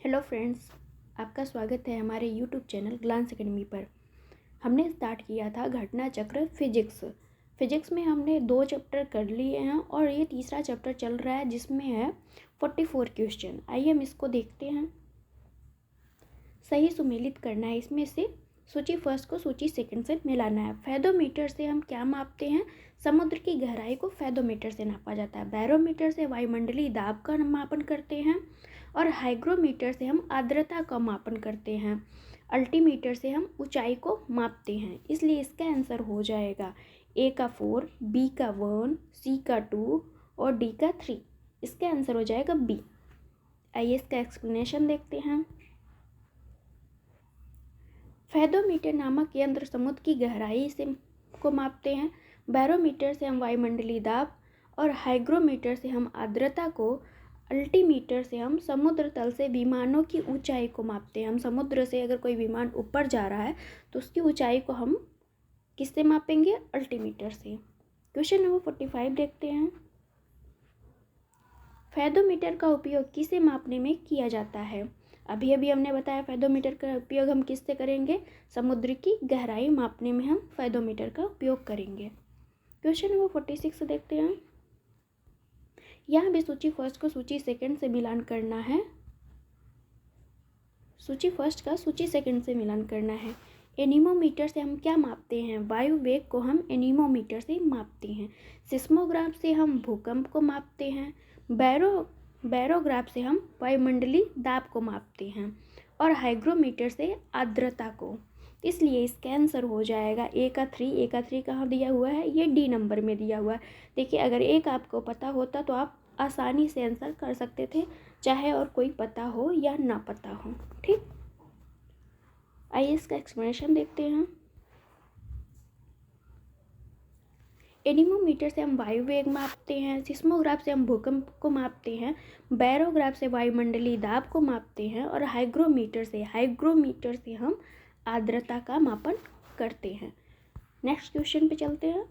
Hello friends, आपका स्वागत है हमारे यूट्यूब चैनल ग्लांस एकेडमी पर। हमने स्टार्ट किया था घटना चक्र फिजिक्स में हमने 2 चैप्टर कर लिए हैं और ये तीसरा चैप्टर चल रहा है जिसमें है 44 क्वेश्चन। आइए हम इसको देखते हैं। सही सुमेलित करना है, इसमें से सूची फर्स्ट को सूची सेकंड से मिलाना है। फैदोमीटर से हम क्या मापते हैं? समुद्र की गहराई को फैदोमीटर से नापा जाता है। बैरोमीटर से वायुमंडलीय दाब का मापन करते हैं और हाइग्रोमीटर से हम आर्द्रता का मापन करते हैं। अल्टीमीटर से हम ऊंचाई को मापते हैं। इसलिए इसका आंसर हो जाएगा ए का 4, बी का 1, सी का 2 और डी का 3। इसका आंसर हो जाएगा बी। आइए इसका एक्सप्लेनेशन देखते हैं। फैदोमीटर नामक यंत्र समुद्र की गहराई से को मापते हैं। बैरोमीटर से हम वायुमंडलीय दाब और हाइग्रोमीटर से हम आर्द्रता को, अल्टीमीटर से हम समुद्र तल से विमानों की ऊंचाई को मापते हैं। हम समुद्र से अगर कोई विमान ऊपर जा रहा है तो उसकी ऊंचाई को हम किससे मापेंगे? अल्टीमीटर से। क्वेश्चन नंबर 45 देखते हैं। फैदोमीटर का उपयोग किसे मापने में किया जाता है? अभी हमने बताया फैदोमीटर का उपयोग हम किससे करेंगे? समुद्र की गहराई मापने में हम फैदोमीटर का उपयोग करेंगे। क्वेश्चन नंबर 46 देखते हैं। यहाँ भी सूची फर्स्ट को सूची सेकंड से मिलान करना है। सूची फर्स्ट का सूची सेकंड से मिलान करना है। एनीमोमीटर से हम क्या मापते हैं? वायु वेग को हम एनीमोमीटर से मापते हैं। सिस्मोग्राफ से हम भूकंप को मापते हैं। बैरोग्राफ से हम वायुमंडलीय दाब को मापते हैं और हाइग्रोमीटर से आर्द्रता को। इसलिए इसका आंसर हो जाएगा ए का 3 कहाँ दिया हुआ है? ये डी नंबर में दिया हुआ है। देखिए, अगर एक आपको पता होता तो आप आसानी से आंसर कर सकते थे, चाहे और कोई पता हो या ना पता हो। ठीक, आइए इसका एक्सप्लेनेशन देखते हैं। एनीमोमीटर से हम वायु वेग मापते हैं। सिस्मोग्राफ से हम भूकंप को मापते हैं। बैरोग्राफ से वायुमंडलीय दाब को मापते हैं और हाइग्रोमीटर से हम आर्द्रता का मापन करते हैं। नेक्स्ट क्वेश्चन पे चलते हैं।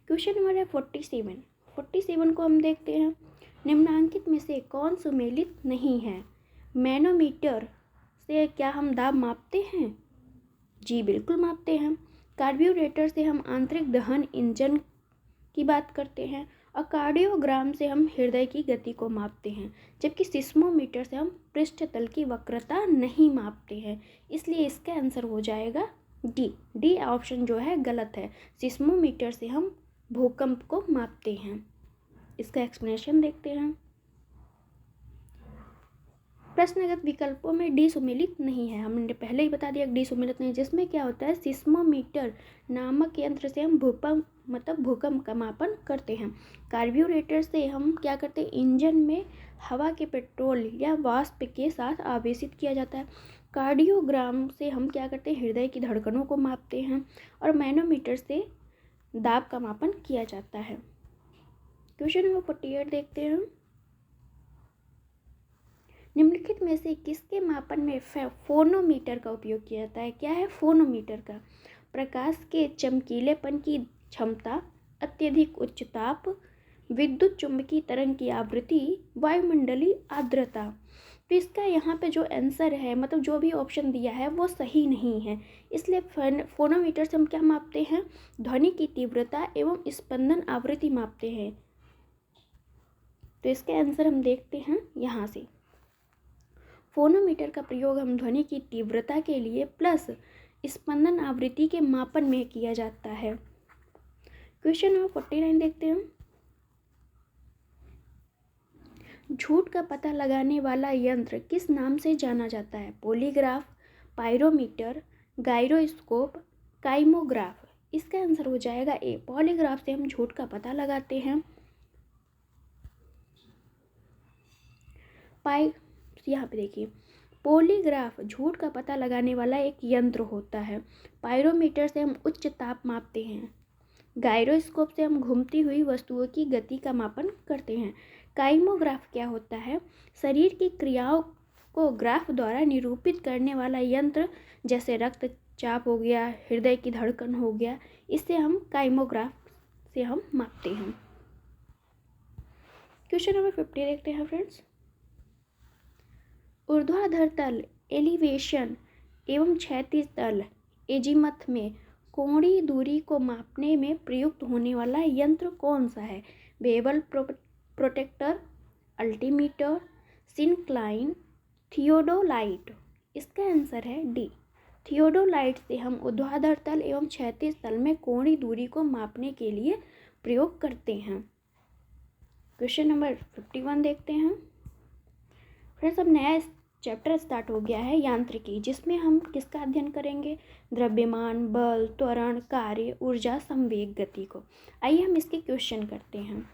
क्वेश्चन नंबर है 47 को हम देखते हैं। निम्नांकित में से कौन सुमेलित नहीं है? मैनोमीटर से क्या हम दाब मापते हैं? जी बिल्कुल मापते हैं। कार्ब्यूरेटर से हम आंतरिक दहन इंजन की बात करते हैं और कार्डियोग्राम से हम हृदय की गति को मापते हैं, जबकि सिस्मोमीटर से हम पृष्ठतल की वक्रता नहीं मापते हैं। इसलिए इसका आंसर हो जाएगा डी ऑप्शन जो है गलत है। सिस्मोमीटर से हम भूकंप को मापते हैं। इसका एक्सप्लेनेशन देखते हैं। प्रश्नगत विकल्पों में डी सुमेलित नहीं है। हमने पहले ही बता दिया डी सुमेलित नहीं, जिसमें क्या होता है? सिस्मोमीटर नामक यंत्र से हम भूकंप का मापन करते हैं। कार्ब्यूरेटर से हम क्या करते हैं? इंजन में हवा के पेट्रोल या वाष्प के साथ आवेशित किया जाता है। कार्डियोग्राम से हम क्या करते हैं? हृदय की धड़कनों को मापते हैं और मैनोमीटर से दाब का मापन किया जाता है। क्वेश्चन नंबर 48 देखते हैं। निम्नलिखित में से किसके मापन में फोनोमीटर का उपयोग किया जाता है? क्या है फोनोमीटर का? प्रकाश के चमकीलेपन की क्षमता, अत्यधिक उच्च ताप, विद्युत चुंबकीय तरंग की आवृत्ति, वायुमंडलीय आर्द्रता। तो इसका यहाँ पे जो आंसर है, मतलब जो भी ऑप्शन दिया है वो सही नहीं है। इसलिए फोनोमीटर से हम क्या मापते हैं? ध्वनि की तीव्रता एवं स्पंदन आवृत्ति मापते हैं। तो इसका आंसर हम देखते हैं यहाँ से। फोनोमीटर का प्रयोग हम ध्वनि की तीव्रता के लिए प्लस स्पंदन आवृत्ति के मापन में किया जाता है। क्वेश्चन नंबर 49 देखते हैं। झूठ का पता लगाने वाला यंत्र किस नाम से जाना जाता है? Polygraph, pyrometer, gyroscope, kymograph. इसका आंसर हो जाएगा ए। पॉलीग्राफ से हम झूठ का पता लगाते हैं। यहाँ पे देखिए, पॉलीग्राफ झूठ का पता लगाने वाला एक यंत्र होता है। पायरोमीटर से हम उच्च ताप मापते हैं। गायरोस्कोप से हम घूमती हुई वस्तुओं की गति का मापन करते हैं। काइमोग्राफ क्या होता है? शरीर की क्रियाओं को ग्राफ द्वारा निरूपित करने वाला यंत्र, जैसे रक्तचाप हो गया, हृदय की धड़कन हो गया, इससे हम काइमोग्राफ से हम मापते हैं। क्वेश्चन नंबर 50 देखते हैं फ्रेंड्स। ऊर्ध्वाधर तल एलिवेशन एवं क्षैतिज तल एजीमथ में कोणीय दूरी को मापने में प्रयुक्त होने वाला यंत्र कौन सा है? Bevel protractor, altimeter, syncline, theodolite. इसका आंसर है डी, थियोडोलाइट से हम ऊर्ध्वाधर तल एवं क्षैतिज तल में कोणीय दूरी को मापने के लिए प्रयोग करते हैं। क्वेश्चन नंबर 51 देखते हैं फ्रेंड्स। अब नया चैप्टर स्टार्ट हो गया है यांत्रिकी, जिसमें हम किसका अध्ययन करेंगे? द्रव्यमान, बल, त्वरण, कार्य, ऊर्जा, संवेग, गति को। आइए हम इसके क्वेश्चन करते हैं।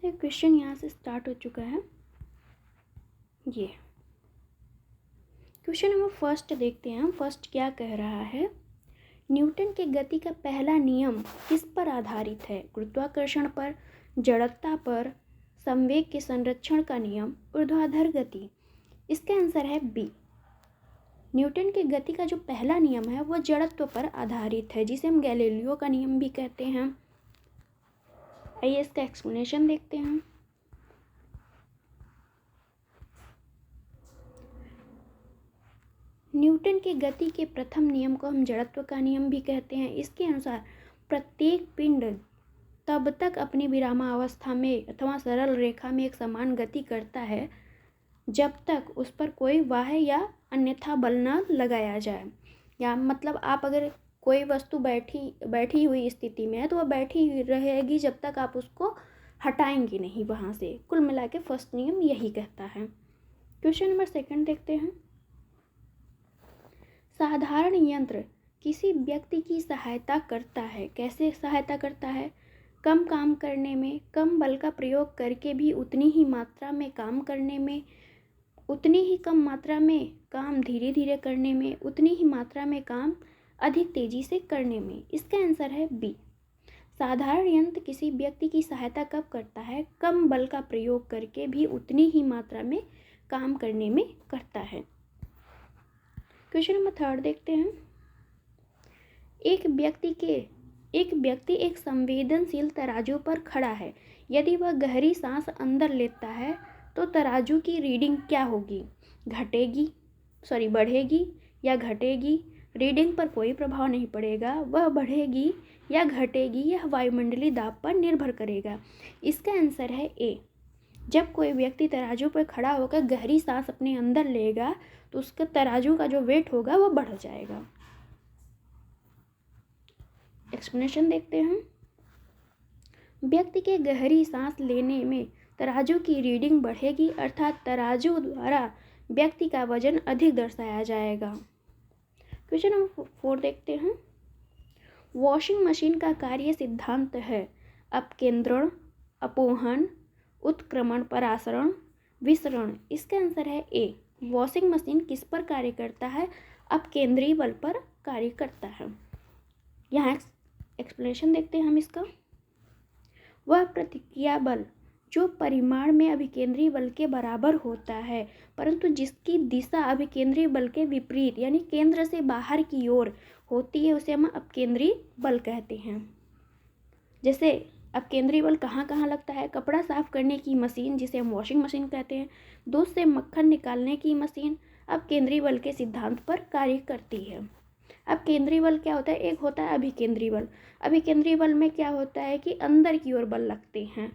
तो क्वेश्चन यहाँ से स्टार्ट हो चुका है। ये क्वेश्चन नंबर फर्स्ट देखते हैं हम। फर्स्ट क्या कह रहा है? न्यूटन के गति का पहला नियम किस पर आधारित है? गुरुत्वाकर्षण पर, जड़ता पर, संवेग के संरक्षण का नियम, ऊर्ध्वाधर गति। इसका आंसर है बी। न्यूटन के गति का जो पहला नियम है वो जड़त्व पर आधारित है, जिसे हम गैलीलियो का नियम भी कहते हैं। आइए इसका एक्सप्लेनेशन देखते हैं। न्यूटन के गति के प्रथम नियम को हम जड़त्व का नियम भी कहते हैं। इसके अनुसार प्रत्येक पिंड तब तक अपनी विरामावस्था में अथवा सरल रेखा में एक समान गति करता है जब तक उस पर कोई बाह्य या अन्यथा बल न लगाया जाए। या मतलब आप अगर कोई वस्तु बैठी हुई स्थिति में है तो वह बैठी हुई रहेगी जब तक आप उसको हटाएंगे नहीं वहाँ से। कुल मिला के फर्स्ट नियम यही कहता है। क्वेश्चन नंबर सेकंड देखते हैं। साधारण यंत्र किसी व्यक्ति की सहायता करता है। कैसे सहायता करता है? कम काम करने में, कम बल का प्रयोग करके भी उतनी ही मात्रा में काम करने में, उतनी ही कम मात्रा में काम धीरे धीरे करने में, उतनी ही मात्रा में काम अधिक तेजी से करने में। इसका आंसर है बी। साधारण यंत्र किसी व्यक्ति की सहायता कब करता है? कम बल का प्रयोग करके भी उतनी ही मात्रा में काम करने में करता है। क्वेश्चन नंबर थर्ड देखते हैं। एक व्यक्ति एक संवेदनशील तराजू पर खड़ा है। यदि वह गहरी सांस अंदर लेता है तो तराजू की रीडिंग क्या होगी? बढ़ेगी या घटेगी? रीडिंग पर कोई प्रभाव नहीं पड़ेगा। वह बढ़ेगी या घटेगी यह वायुमंडलीय दाब पर निर्भर करेगा। इसका आंसर है ए। जब कोई व्यक्ति तराजू पर खड़ा होकर गहरी सांस अपने अंदर लेगा तो उसका तराजू का जो वेट होगा वो बढ़ जाएगा। एक्सप्लेनेशन देखते हैं। व्यक्ति के गहरी सांस लेने में तराजू की रीडिंग बढ़ेगी, अर्थात तराजू द्वारा व्यक्ति का वजन अधिक दर्शाया जाएगा। क्वेश्चन नंबर 4 देखते हैं। वॉशिंग मशीन का कार्य सिद्धांत है अपकेंद्रण, अपोहन, उत्क्रमण, परासरण, विसरण। इसका आंसर है ए। वॉशिंग मशीन किस पर कार्य करता है? अपकेंद्रीय बल पर कार्य करता है। यहाँ एक्सप्लेनेशन देखते हैं हम इसका। वह प्रतिक्रिया बल जो परिमाण में अभिकेंद्रीय बल के बराबर होता है परंतु जिसकी दिशा अभिकेंद्रीय बल के विपरीत यानी केंद्र से बाहर की ओर होती है उसे हम अपकेंद्रीय बल कहते हैं। जैसे अपकेंद्रीय बल कहाँ कहाँ लगता है? कपड़ा साफ करने की मशीन जिसे हम वॉशिंग मशीन कहते हैं, दूध से मक्खन निकालने की मशीन अपकेंद्रीय बल के सिद्धांत पर कार्य करती है। अपकेंद्रीय बल क्या होता है? एक होता है अभिकेंद्रीय बल। अभिकेंद्रीय बल में क्या होता है कि अंदर की ओर बल लगते हैं,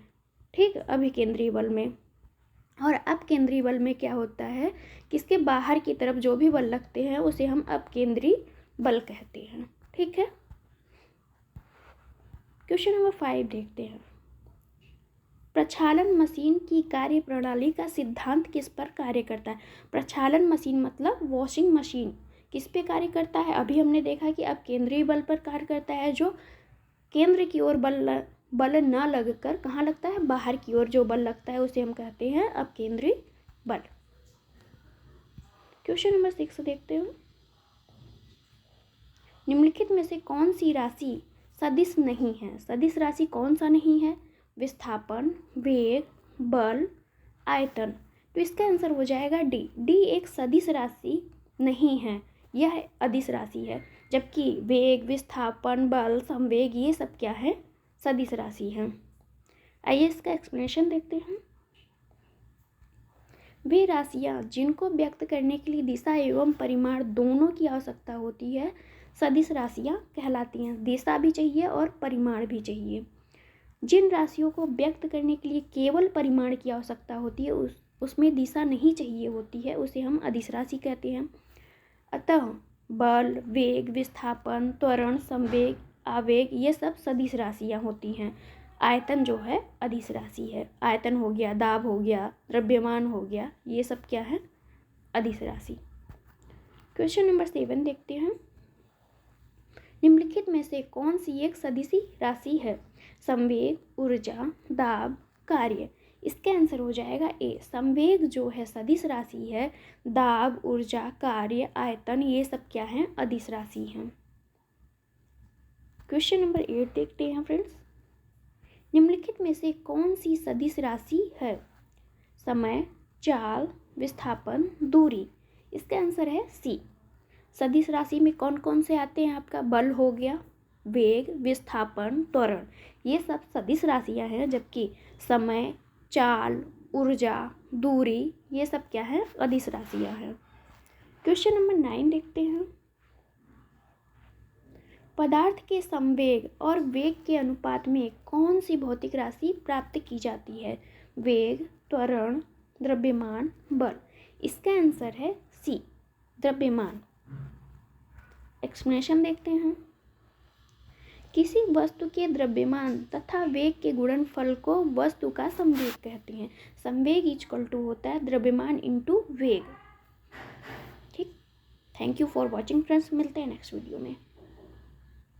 ठीक, अभिकेंद्रीय बल में। और अपकेंद्रीय बल में क्या होता है कि इसके बाहर की तरफ जो भी बल लगते हैं उसे हम अपकेंद्रीय बल कहते हैं, ठीक है। क्वेश्चन नंबर 5 देखते हैं। प्रक्षालन मशीन की कार्य प्रणाली का सिद्धांत किस पर कार्य करता है? प्रक्षालन मशीन मतलब वॉशिंग मशीन किस पे कार्य करता है? अभी हमने देखा कि अपकेंद्रीय बल पर कार्य करता है, जो केंद्र की ओर बल न लगकर कहाँ लगता है? बाहर की ओर जो बल लगता है उसे हम कहते हैं अपकेंद्रीय बल। क्वेश्चन नंबर 6 देखते हैं। निम्नलिखित में से कौन सी राशि सदिश नहीं है? सदिश राशि कौन सा नहीं है? विस्थापन, वेग, बल, आयतन, तो इसका आंसर हो जाएगा डी। डी एक सदिश राशि नहीं है, यह अदिश राशि है, जबकि वेग, विस्थापन, बल, संवेग ये सब क्या है, सदिश राशि है। आइए इसका एक्सप्लेनेशन देखते हैं। वे राशियाँ जिनको व्यक्त करने के लिए दिशा एवं परिमाण दोनों की आवश्यकता होती है सदिश राशियाँ कहलाती हैं। दिशा भी चाहिए और परिमाण भी चाहिए। जिन राशियों को व्यक्त करने के लिए केवल परिमाण की आवश्यकता होती है, उसमें दिशा नहीं चाहिए होती है, उसे हम अदिश राशि कहते हैं। अतः बल, वेग, विस्थापन, त्वरण, संवेग, आवेग ये सब सदिश राशियाँ होती हैं। आयतन जो है अदिश राशि है। आयतन हो गया, दाब हो गया, द्रव्यमान हो गया, ये सब क्या है, अदिश राशि। क्वेश्चन नंबर 7 देखते हैं। निम्नलिखित में से कौन सी एक सदिशी राशि है? संवेग, ऊर्जा, दाब, कार्य। इसका आंसर हो जाएगा ए। संवेग जो है सदिश राशि है, दाब, ऊर्जा, कार्य, आयतन ये सब क्या है, अदिश राशि हैं। क्वेश्चन नंबर 8 देखते हैं फ्रेंड्स। निम्नलिखित में से कौन सी सदिश राशि है? समय, चाल, विस्थापन, दूरी। इसका आंसर है सी। सदिश राशि में कौन कौन से आते हैं? आपका बल हो गया, वेग, विस्थापन, त्वरण ये सब सदिश राशियां हैं, जबकि समय, चाल, ऊर्जा, दूरी ये सब क्या है, अदिश राशियां हैं। क्वेश्चन नंबर 9 देखते हैं। पदार्थ के संवेग और वेग के अनुपात में कौन सी भौतिक राशि प्राप्त की जाती है? वेग, त्वरण, द्रव्यमान, बल। इसका आंसर है सी, द्रव्यमान। एक्सप्लेनेशन देखते हैं। किसी वस्तु के द्रव्यमान तथा वेग के गुणनफल को वस्तु का संवेग कहते हैं। संवेग इक्वल टू होता है द्रव्यमान इंटू वेग। ठीक, thank you for watching friends, मिलते हैं नेक्स्ट वीडियो में।